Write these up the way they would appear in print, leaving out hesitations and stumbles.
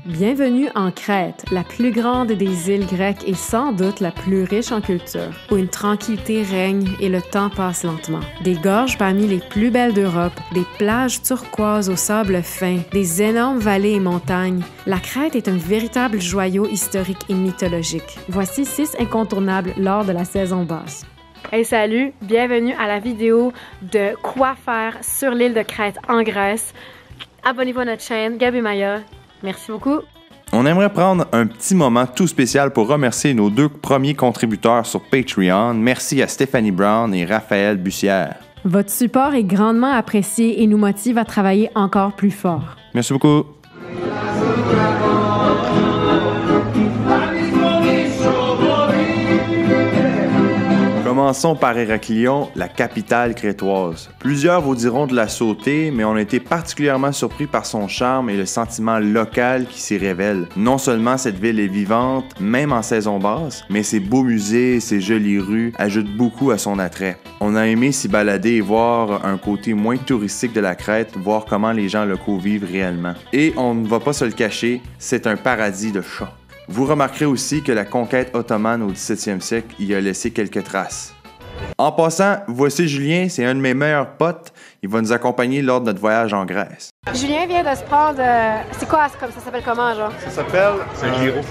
Bienvenue en Crète, la plus grande des îles grecques et sans doute la plus riche en culture, où une tranquillité règne et le temps passe lentement. Des gorges parmi les plus belles d'Europe, des plages turquoises au sable fin, des énormes vallées et montagnes, la Crète est un véritable joyau historique et mythologique. Voici 6 incontournables lors de la saison basse. Hey salut, bienvenue à la vidéo de quoi faire sur l'île de Crète en Grèce. Abonnez-vous à notre chaîne, Gabi Maya. Merci beaucoup. On aimerait prendre un petit moment tout spécial pour remercier nos 2 premiers contributeurs sur Patreon. Merci à Stéphanie Brown et Raphaël Bussière. Votre support est grandement apprécié et nous motive à travailler encore plus fort. Merci beaucoup. Commençons par Héraclion, la capitale crétoise. Plusieurs vous diront de la sauter, mais on a été particulièrement surpris par son charme et le sentiment local qui s'y révèle. Non seulement cette ville est vivante, même en saison basse, mais ses beaux musées et ses jolies rues ajoutent beaucoup à son attrait. On a aimé s'y balader et voir un côté moins touristique de la Crète, voir comment les gens locaux vivent réellement. Et on ne va pas se le cacher, c'est un paradis de chats. Vous remarquerez aussi que la conquête ottomane au 17e siècle y a laissé quelques traces. En passant, voici Julien, c'est un de mes meilleurs potes. Il va nous accompagner lors de notre voyage en Grèce. Julien vient de se prendre... C'est quoi? Ça s'appelle comment, genre? Ça s'appelle un gyro.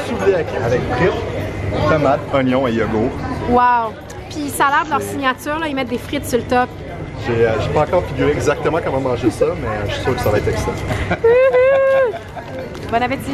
Soufflé avec frites, tomates, oignons et yogourt. Wow! Puis ça a l'air de leur signature, là, ils mettent des frites sur le top. J'ai pas encore figuré exactement comment manger ça, mais je suis sûr que ça va être excellent. Bon appétit!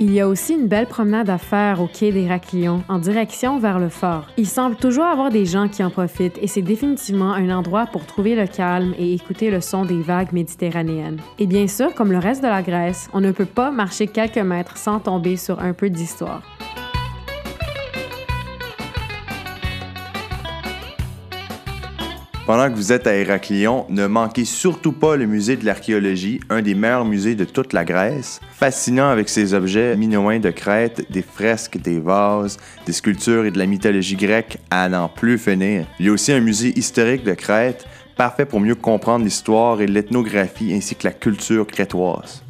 Il y a aussi une belle promenade à faire au quai d'Héraclion, en direction vers le fort. Il semble toujours avoir des gens qui en profitent et c'est définitivement un endroit pour trouver le calme et écouter le son des vagues méditerranéennes. Et bien sûr, comme le reste de la Grèce, on ne peut pas marcher quelques mètres sans tomber sur un peu d'histoire. Pendant que vous êtes à Héraclion, ne manquez surtout pas le musée de l'archéologie, un des meilleurs musées de toute la Grèce. Fascinant avec ses objets minoens de Crète, des fresques, des vases, des sculptures et de la mythologie grecque à n'en plus finir. Il y a aussi un musée historique de Crète, parfait pour mieux comprendre l'histoire et l'ethnographie ainsi que la culture crétoise.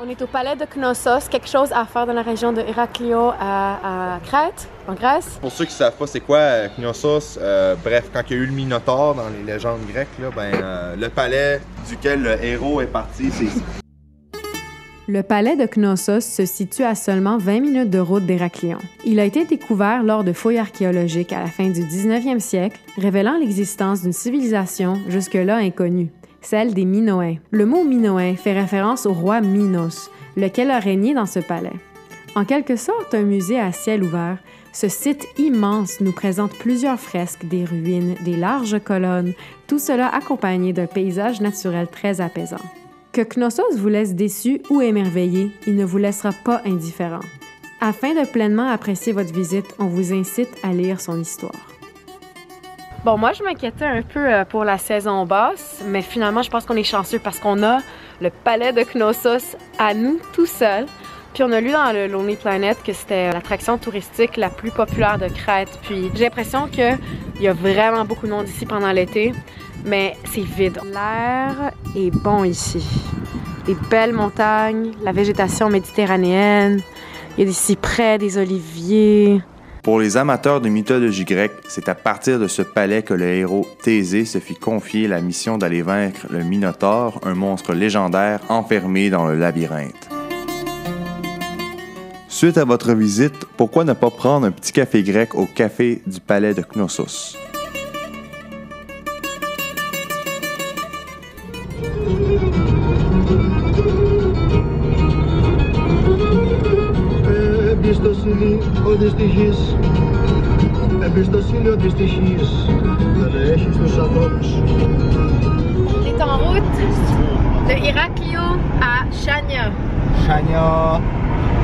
On est au palais de Knossos, quelque chose à faire dans la région de Héraklio à Crète, en Grèce. Pour ceux qui ne savent pas c'est quoi Knossos, bref, quand il y a eu le Minotaure dans les légendes grecques, là, le palais duquel le héros est parti, c'est ici. Le palais de Knossos se situe à seulement 20 minutes de route d'Héraclion. Il a été découvert lors de fouilles archéologiques à la fin du 19e siècle, révélant l'existence d'une civilisation jusque-là inconnue, celle des Minoens. Le mot Minoen fait référence au roi Minos, lequel a régné dans ce palais. En quelque sorte, un musée à ciel ouvert, ce site immense nous présente plusieurs fresques, des ruines, des larges colonnes, tout cela accompagné d'un paysage naturel très apaisant. Que Knossos vous laisse déçu ou émerveillé, il ne vous laissera pas indifférent. Afin de pleinement apprécier votre visite, on vous incite à lire son histoire. Bon, moi, je m'inquiétais un peu pour la saison basse, mais finalement, je pense qu'on est chanceux parce qu'on a le palais de Knossos à nous tout seul. Puis on a lu dans le Lonely Planet que c'était l'attraction touristique la plus populaire de Crète. Puis j'ai l'impression qu'il y a vraiment beaucoup de monde ici pendant l'été, mais c'est vide. L'air est bon ici. Des belles montagnes, la végétation méditerranéenne, il y a des cyprès, des oliviers. Pour les amateurs de mythologie grecque, c'est à partir de ce palais que le héros Thésée se fit confier la mission d'aller vaincre le Minotaure, un monstre légendaire enfermé dans le labyrinthe. Suite à votre visite, pourquoi ne pas prendre un petit café grec au café du palais de Knossos? Εμπιστοσύνη ο δυστυχής, εμπιστοσύνη ο δυστυχής, δεν έχει στους ανθρώπους. On est en route de Héraklio à Chania. Chania!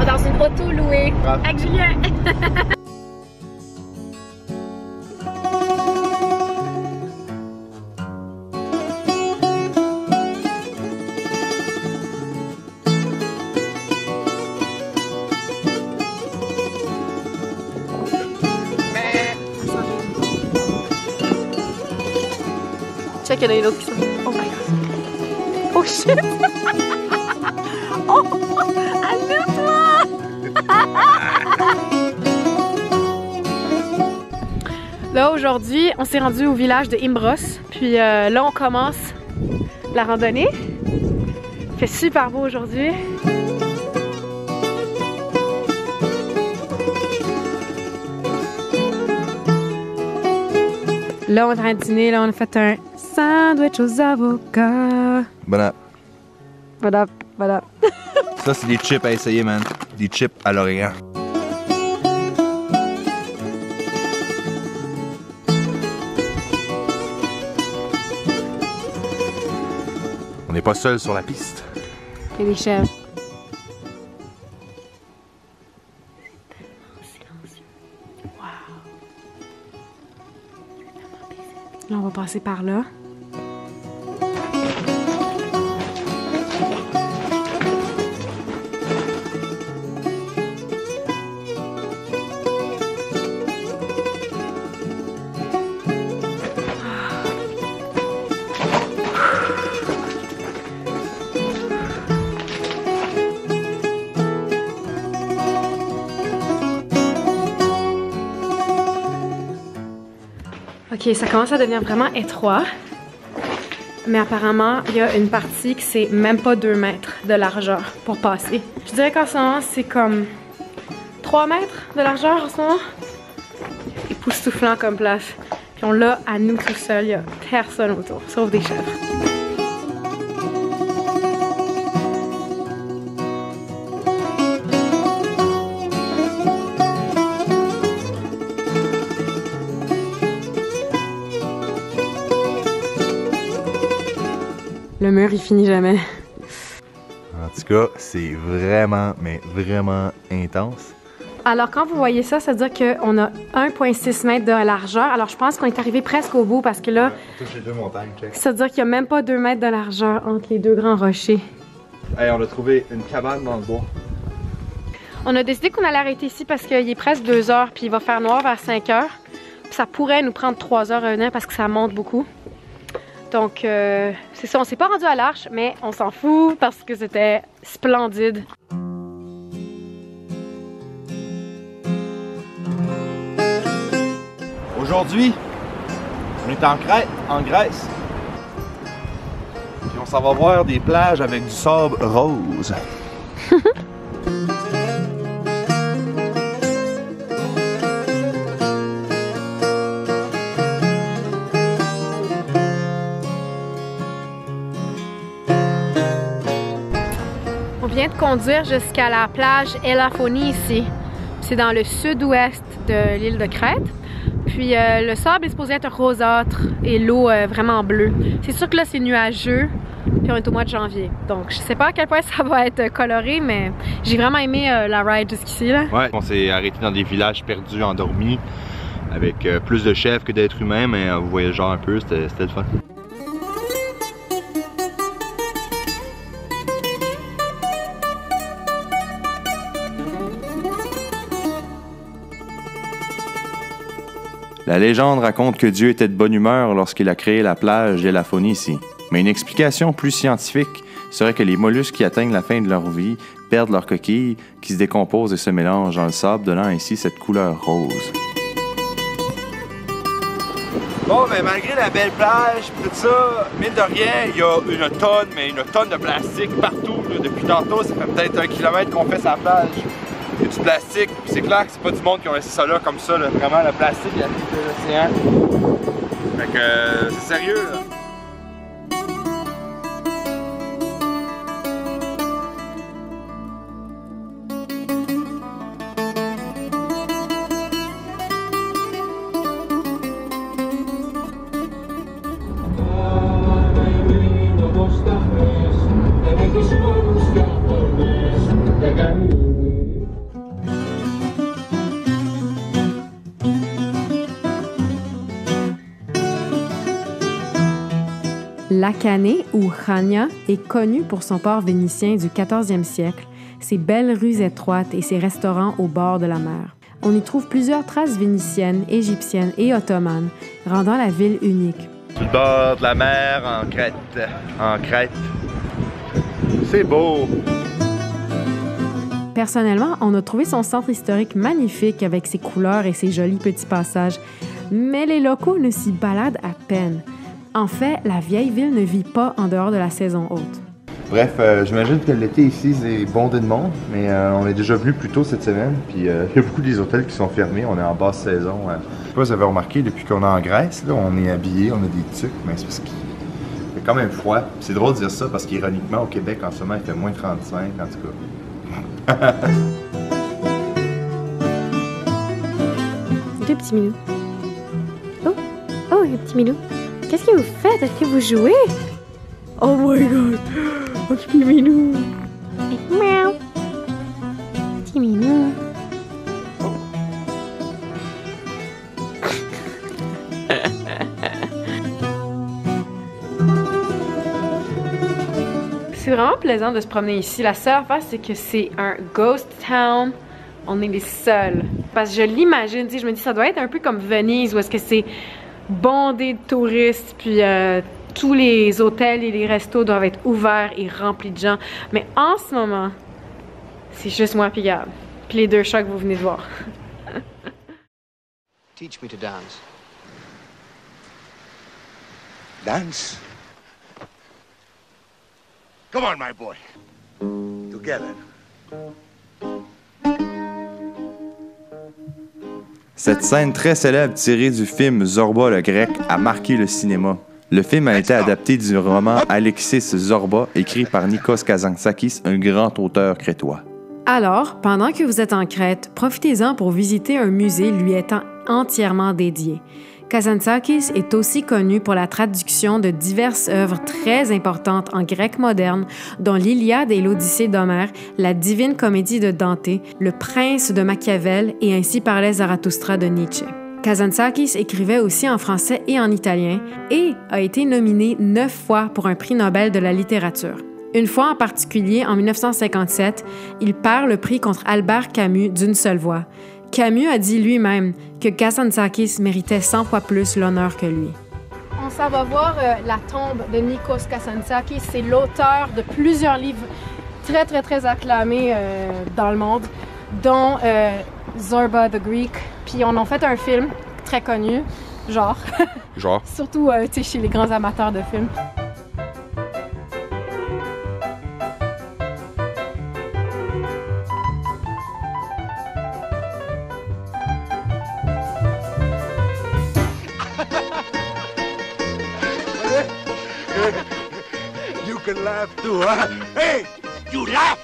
Dans une auto louée avec Julien. qu'il y en a une autre qui sort. Oh my god. Oh shit! Oh! Allume-toi! Là, aujourd'hui, on s'est rendu au village de Imbros. Puis là, on commence la randonnée. Il fait super beau aujourd'hui. Là, on est en train de dîner. Là, on a fait un sandwich aux avocats. Bon app. Voilà, voilà. Ça, c'est des chips à essayer, man. Des chips à l'origan. On n'est pas seul sur la piste. Il y a des chèvres. Là, on va passer par là. Ok, ça commence à devenir vraiment étroit. Mais apparemment, il y a une partie qui c'est même pas 2 mètres de largeur pour passer. Je dirais qu'en ce moment, c'est comme 3 mètres de largeur en ce moment. Époustouflant comme place. Puis on l'a à nous tout seuls, il y a personne autour, sauf des chèvres. Le mur, il finit jamais. En tout cas, c'est vraiment, mais vraiment intense. Alors, quand vous voyez ça, ça veut dire qu'on a 1,6 mètres de largeur. Alors, je pense qu'on est arrivé presque au bout parce que là, On touche les 2 montagnes, check. ça veut dire qu'il n'y a même pas 2 mètres de largeur entre les 2 grands rochers. Hey, on a trouvé une cabane dans le bois. On a décidé qu'on allait arrêter ici parce qu'il est presque 2 heures, puis il va faire noir vers 5 heures. Puis ça pourrait nous prendre 3 heures à venir parce que ça monte beaucoup. Donc, c'est ça, on s'est pas rendu à l'arche, mais on s'en fout parce que c'était splendide. Aujourd'hui, on est en Crète, en Grèce. Puis on s'en va voir des plages avec du sable rose. On vient de conduire jusqu'à la plage Elafoni ici. C'est dans le sud-ouest de l'île de Crète. Puis le sable est supposé être rosâtre et l'eau vraiment bleue. C'est sûr que là c'est nuageux, puis on est au mois de janvier. Donc je sais pas à quel point ça va être coloré, mais j'ai vraiment aimé la ride jusqu'ici là. Ouais, on s'est arrêté dans des villages perdus, endormis, avec plus de chèvres que d'êtres humains, mais vous voyez le genre un peu, c'était le fun. La légende raconte que Dieu était de bonne humeur lorsqu'il a créé la plage d'Elafoni ici. Mais une explication plus scientifique serait que les mollusques qui atteignent la fin de leur vie perdent leurs coquilles, qui se décomposent et se mélangent dans le sable, donnant ainsi cette couleur rose. Bon, ben malgré la belle plage, tout ça, mine de rien, il y a une tonne de plastique partout. Là. Depuis tantôt, ça fait peut-être 1 kilomètre qu'on fait sa plage. Il y a du plastique, puis c'est clair que c'est pas du monde qui ont laissé ça là comme ça, là. Vraiment le plastique il a fait l'océan. Fait que c'est sérieux là. Lacanée, ou Chania, est connu pour son port vénitien du 14e siècle, ses belles rues étroites et ses restaurants au bord de la mer. On y trouve plusieurs traces vénitiennes, égyptiennes et ottomanes, rendant la ville unique. Sur le bord de la mer, en Crète. En Crète. C'est beau! Personnellement, on a trouvé son centre historique magnifique avec ses couleurs et ses jolis petits passages, mais les locaux ne s'y baladent à peine. En fait, la vieille ville ne vit pas en dehors de la saison haute. Bref, j'imagine que l'été ici, c'est bondé de monde, mais on est déjà venu plus tôt cette semaine, puis il y a beaucoup des hôtels qui sont fermés, on est en basse saison. Je sais pas si vous avez remarqué, depuis qu'on est en Grèce, là, on est habillé, on a des tucs, mais c'est parce qu'il fait quand même froid. C'est drôle de dire ça parce qu'ironiquement, au Québec, en ce moment, il fait moins 35, en tout cas. Deux petits minous. Oh, les petits minous. Qu'est-ce que vous faites? Est-ce que vous jouez? Oh my god! Oh, petit minou! Miaou! Petit minou! C'est vraiment plaisant de se promener ici. La seule affaire, c'est que c'est un ghost town. On est les seuls. Parce que je l'imagine, je me dis, ça doit être un peu comme Venise, où est-ce que c'est bondé de touristes, puis tous les hôtels et les restos doivent être ouverts et remplis de gens. Mais en ce moment, c'est juste moi puis Gab. Puis les deux chats que vous venez de voir. Teach me to dance. Dance? Come on, my boy. Together. Cette scène très célèbre tirée du film Zorba le Grec a marqué le cinéma. Le film a été adapté du roman Alexis Zorba, écrit par Nikos Kazantzakis, un grand auteur crétois. Alors, pendant que vous êtes en Crète, profitez-en pour visiter un musée lui étant entièrement dédié. Kazantzakis est aussi connu pour la traduction de diverses œuvres très importantes en grec moderne, dont l'Iliade et l'Odyssée d'Homère, la Divine Comédie de Dante, Le Prince de Machiavel et Ainsi parlait Zarathustra de Nietzsche. Kazantzakis écrivait aussi en français et en italien et a été nominé 9 fois pour un prix Nobel de la littérature. Une fois en particulier, en 1957, il perd le prix contre Albert Camus d'une seule voix. Camus a dit lui-même que Kazantzakis méritait 100 fois plus l'honneur que lui. On s'en va voir la tombe de Nikos Kazantzakis. C'est l'auteur de plusieurs livres très, très, très acclamés dans le monde, dont Zorba the Greek. Puis on en fait un film très connu, genre. Surtout chez les grands amateurs de films. You can laugh too, huh? Hey, you laugh!